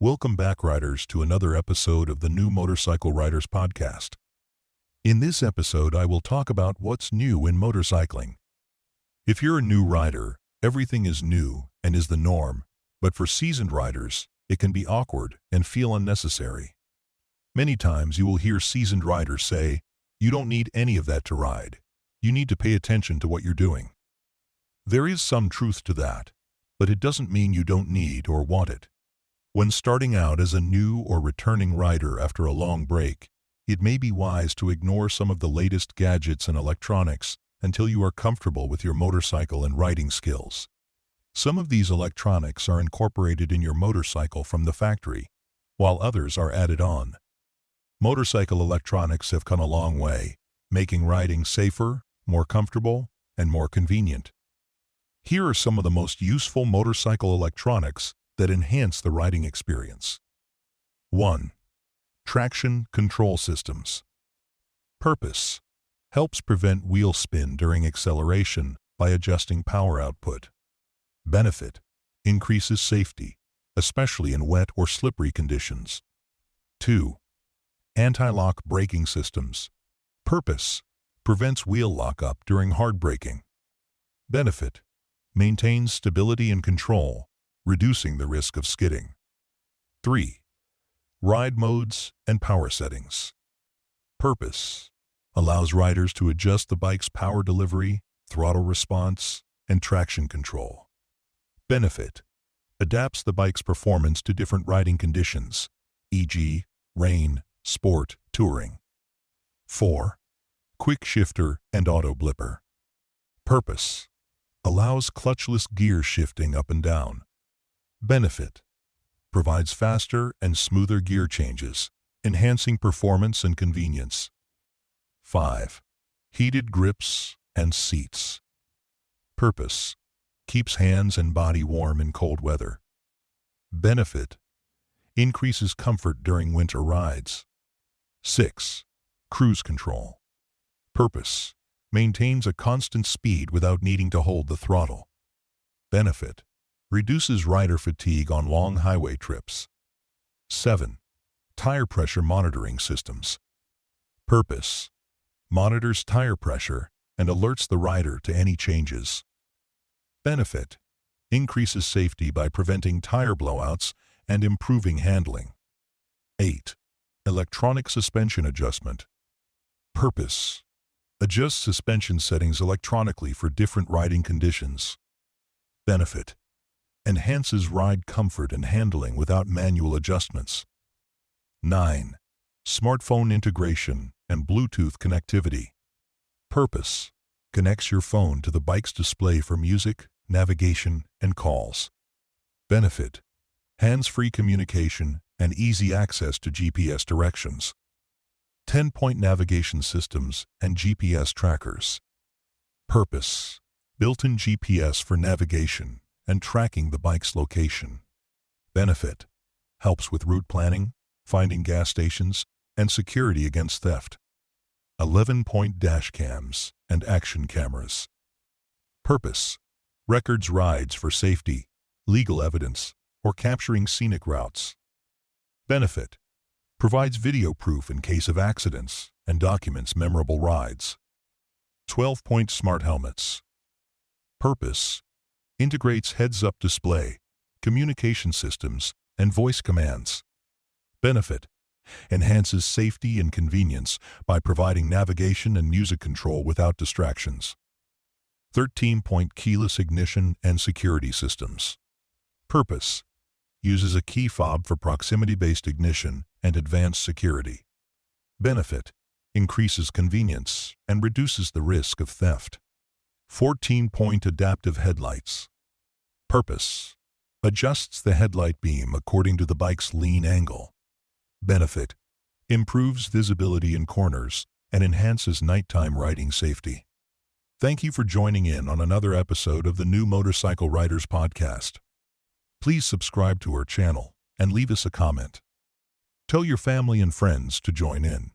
Welcome back, riders, to another episode of the New Motorcycle Riders podcast. In this episode, I will talk about what's new in motorcycling. If you're a new rider, everything is new and is the norm, but for seasoned riders, it can be awkward and feel unnecessary. Many times you will hear seasoned riders say, "You don't need any of that to ride. You need to pay attention to what you're doing." There is some truth to that, but it doesn't mean you don't need or want it. When starting out as a new or returning rider after a long break, it may be wise to ignore some of the latest gadgets and electronics until you are comfortable with your motorcycle and riding skills. Some of these electronics are incorporated in your motorcycle from the factory, while others are added on. Motorcycle electronics have come a long way, making riding safer, more comfortable, and more convenient. Here are some of the most useful motorcycle electronics that enhance the riding experience. 1. Traction control systems. Purpose: helps prevent wheel spin during acceleration by adjusting power output. Benefit: increases safety, especially in wet or slippery conditions. 2. Anti-lock braking systems. Purpose: prevents wheel lockup during hard braking. Benefit: maintains stability and control, reducing the risk of skidding. 3. Ride modes and power settings. Purpose: allows riders to adjust the bike's power delivery, throttle response, and traction control. Benefit: adapts the bike's performance to different riding conditions, e.g., rain, sport, touring. 4. Quick shifter and auto blipper. Purpose: allows clutchless gear shifting up and down. Benefit: provides faster and smoother gear changes, enhancing performance and convenience. 5. Heated grips and seats. Purpose: keeps hands and body warm in cold weather. Benefit: increases comfort during winter rides. 6. Cruise control. Purpose: maintains a constant speed without needing to hold the throttle. Benefit: reduces rider fatigue on long highway trips. 7. Tire pressure monitoring systems. Purpose: monitors tire pressure and alerts the rider to any changes. Benefit: increases safety by preventing tire blowouts and improving handling. 8. Electronic suspension adjustment. Purpose: adjusts suspension settings electronically for different riding conditions. Benefit: enhances ride comfort and handling without manual adjustments. 9. Smartphone integration and Bluetooth connectivity. Purpose: connects your phone to the bike's display for music, navigation, and calls. Benefit: hands-free communication and easy access to GPS directions. 10-point navigation systems and GPS trackers. Purpose: built-in GPS for navigation and tracking the bike's location. Benefit: helps with route planning, finding gas stations, and security against theft. 11-point dash cams and action cameras. Purpose: records rides for safety, legal evidence, or capturing scenic routes. Benefit: provides video proof in case of accidents and documents memorable rides. 12-point smart helmets. Purpose: integrates heads-up display, communication systems, and voice commands. Benefit: enhances safety and convenience by providing navigation and music control without distractions. 13-point keyless ignition and security systems. Purpose: uses a key fob for proximity-based ignition and advanced security. Benefit: increases convenience and reduces the risk of theft. 14-point adaptive headlights. Purpose: adjusts the headlight beam according to the bike's lean angle. Benefit: improves visibility in corners and enhances nighttime riding safety. Thank you for joining in on another episode of the New Motorcycle Riders podcast. Please subscribe to our channel and leave us a comment. Tell your family and friends to join in.